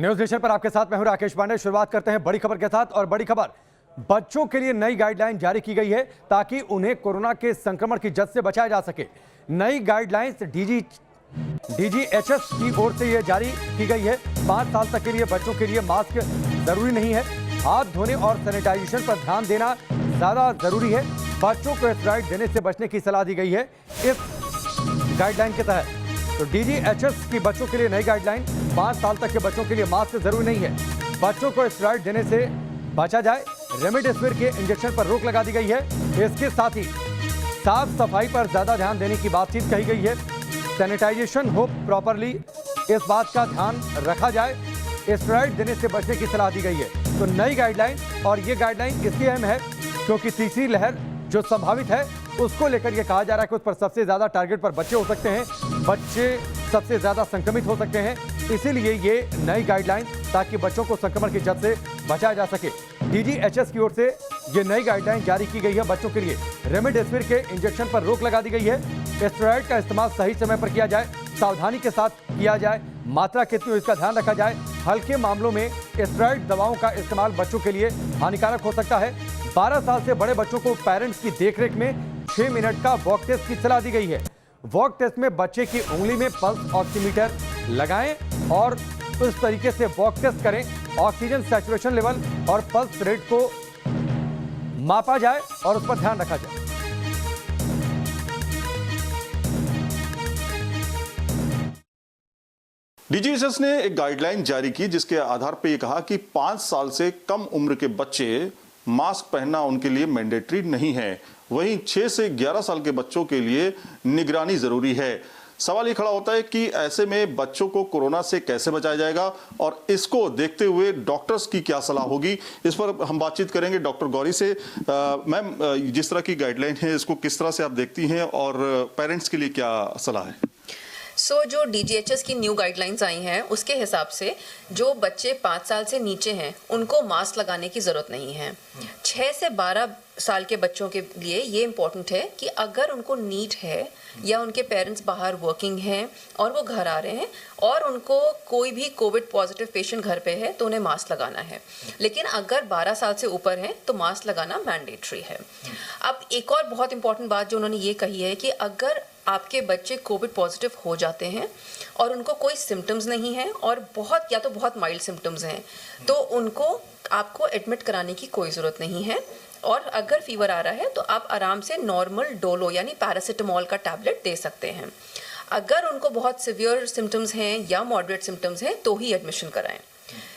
News nation पर आपके साथ मैं हूं राकेश पांडे। शुरुआत करते हैं बड़ी खबर के साथ। और बड़ी खबर, बच्चों के लिए नई गाइडलाइन जारी की गई है ताकि उन्हें कोरोना के संक्रमण की जद से बचाया जा सके। नई गाइडलाइंस डीजीएचएस की ओर से यह जारी की गई है। 5 साल तक के लिए बच्चों के लिए मास्क जरूरी नहीं है। हाथ धोने और सैनिटाइजेशन पर ध्यान देना ज्यादा जरूरी है। बच्चों को स्टेरॉइड देने से बचने की सलाह दी गई है इस गाइडलाइन के तहत। तो डीजीएचएस की बच्चों के लिए नई गाइडलाइन, 5 साल तक के बच्चों के लिए मास्क जरूरी नहीं है। बच्चों को स्टेरॉइड देने से बचा जाए। रेमडेसिविर के इंजेक्शन पर रोक लगा दी गई है। इसके साथ ही साफ सफाई पर ज्यादा ध्यान देने की बातचीत कही गई है। सैनिटाइजेशन हो प्रॉपरली, इस बात का ध्यान रखा जाए। स्टेरॉइड देने से बचने की सलाह दी गई है। तो नई गाइडलाइन, और ये गाइडलाइन इसलिए अहम है क्योंकि तीसरी लहर जो संभावित है उसको लेकर यह कहा जा रहा है कि उस पर सबसे ज्यादा टारगेट पर बच्चे हो सकते हैं, बच्चे सबसे ज्यादा संक्रमित हो सकते हैं। इसीलिए ये नई गाइडलाइन, ताकि बच्चों को संक्रमण की जद से बचाया जा सके। डीजीएचएस की ओर से ये नई गाइडलाइन जारी की गई है बच्चों के लिए। रेमडेसिविर के इंजेक्शन पर रोक लगा दी गई है। स्टेरॉइड का इस्तेमाल सही समय पर किया जाए, सावधानी के साथ किया जाए, मात्रा कितनी हो इसका ध्यान रखा जाए। हल्के मामलों में स्टेरॉइड दवाओं का इस्तेमाल बच्चों के लिए हानिकारक हो सकता है। 12 साल से बड़े बच्चों को पेरेंट्स की देखरेख में 6 मिनट का वॉक टेस्ट की सलाह दी गई है। वॉक टेस्ट में बच्चे की उंगली में पल्स ऑक्सीमीटर लगाएं और उस तरीके से वॉक टेस्ट करें। ऑक्सीजन सैचुरेशन लेवल और पल्स रेट को मापा जाए और उस पर ध्यान रखा जाए। डीजीएचएस ने एक गाइडलाइन जारी की जिसके आधार पर यह कहा कि 5 साल से कम उम्र के बच्चे मास्क पहनना उनके लिए मैंडेटरी नहीं है। वहीं 6 से 11 साल के बच्चों के लिए निगरानी जरूरी है। सवाल ये खड़ा होता है कि ऐसे में बच्चों को कोरोना से कैसे बचाया जाएगा और इसको देखते हुए डॉक्टर्स की क्या सलाह होगी, इस पर हम बातचीत करेंगे डॉक्टर गौरी से। मैम, जिस तरह की गाइडलाइन है इसको किस तरह से आप देखती हैं और पेरेंट्स के लिए क्या सलाह है? जो डीजीएचएस की न्यू गाइडलाइंस आई हैं उसके हिसाब से जो बच्चे 5 साल से नीचे हैं उनको मास्क लगाने की ज़रूरत नहीं है। 6 से 12 साल के बच्चों के लिए ये इम्पोर्टेंट है कि अगर उनको नीड है या उनके पेरेंट्स बाहर वर्किंग हैं और वो घर आ रहे हैं और उनको कोई भी कोविड पॉजिटिव पेशेंट घर पे है तो उन्हें मास्क लगाना है। लेकिन अगर 12 साल से ऊपर हैं तो मास्क लगाना मैंडेटरी है। अब एक और बहुत इंपॉर्टेंट बात जो उन्होंने ये कही है कि अगर आपके बच्चे कोविड पॉजिटिव हो जाते हैं और उनको कोई सिम्टम्स नहीं है और बहुत माइल्ड सिम्टम्स हैं तो उनको आपको एडमिट कराने की कोई ज़रूरत नहीं है। और अगर फीवर आ रहा है तो आप आराम से नॉर्मल डोलो यानी पैरासिटामोल का टैबलेट दे सकते हैं। अगर उनको बहुत सिवियर सिम्टम्स हैं या मॉडरेट सिम्टम्स हैं तो ही एडमिशन कराएं।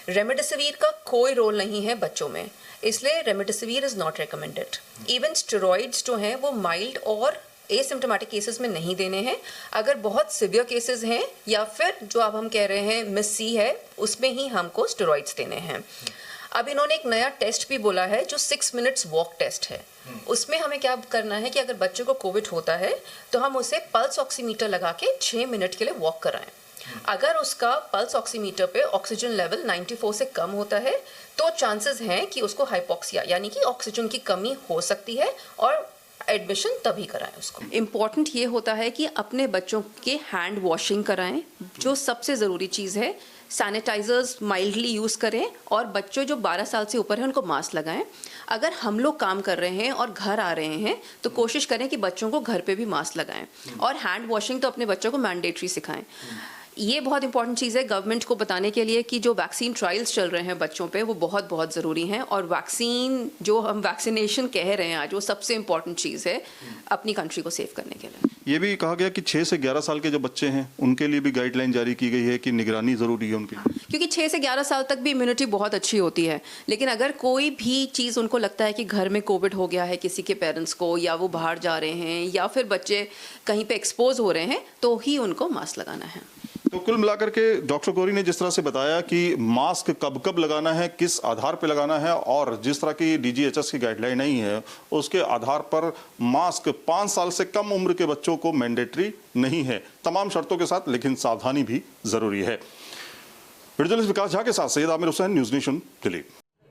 रेमडेसिविर का कोई रोल नहीं है बच्चों में, इसलिए remdesivir is not recommended. Even steroids जो हैं वो माइल्ड और एसिम्टोमेटिक केसेस में नहीं देने हैं। अगर बहुत सिवियर केसेस हैं या फिर जो अब हम कह रहे हैं मिस सी है उसमें ही हमको स्टेरॉइड्स देने हैं। अब इन्होंने एक नया टेस्ट भी बोला है जो 6 मिनट्स वॉक टेस्ट है। उसमें हमें क्या करना है कि अगर बच्चे को कोविड होता है तो हम उसे पल्स ऑक्सीमीटर लगा के 6 मिनट के लिए वॉक कराएं। अगर उसका पल्स ऑक्सीमीटर पे ऑक्सीजन लेवल 94 से कम होता है तो चांसेस हैं कि उसको हाइपोक्सिया यानी कि ऑक्सीजन की कमी हो सकती है और एडमिशन तभी कराएं उसको। इम्पॉर्टेंट ये होता है कि अपने बच्चों के हैंड वॉशिंग कराएं, जो सबसे ज़रूरी चीज़ है। सैनिटाइजर्स माइल्डली यूज़ करें और बच्चों जो 12 साल से ऊपर हैं उनको मास्क लगाएं। अगर हम लोग काम कर रहे हैं और घर आ रहे हैं तो कोशिश करें कि बच्चों को घर पे भी मास्क लगाएं और हैंड वॉशिंग तो अपने बच्चों को मैंडेटरी सिखाएं। ये बहुत इंपॉर्टेंट चीज़ है गवर्नमेंट को बताने के लिए कि जो वैक्सीन ट्रायल्स चल रहे हैं बच्चों पे वो बहुत ज़रूरी हैं। और वैक्सीन जो हम वैक्सीनेशन कह रहे हैं आज वो सबसे इम्पॉर्टेंट चीज़ है अपनी कंट्री को सेव करने के लिए। ये भी कहा गया कि 6 से 11 साल के जो बच्चे हैं उनके लिए भी गाइडलाइन जारी की गई है कि निगरानी ज़रूरी है उनकी, क्योंकि 6 से 11 साल तक भी इम्यूनिटी बहुत अच्छी होती है। लेकिन अगर कोई भी चीज़ उनको लगता है कि घर में कोविड हो गया है किसी के पेरेंट्स को या वो बाहर जा रहे हैं या फिर बच्चे कहीं पे एक्सपोज हो रहे हैं तो ही उनको मास्क लगाना है। तो कुल मिलाकर के डॉक्टर गौरी ने जिस तरह से बताया कि मास्क कब कब लगाना है, किस आधार पर लगाना है और जिस तरह की डीजीएचएस की गाइडलाइन नहीं है उसके आधार पर मास्क 5 साल से कम उम्र के बच्चों को मैंडेटरी नहीं है, तमाम शर्तों के साथ, लेकिन सावधानी भी जरूरी है। वीडियो जर्नलिस्ट विकास झा के साथ सैयद आमिर हुसैन, न्यूज़ नेशन दिल्ली।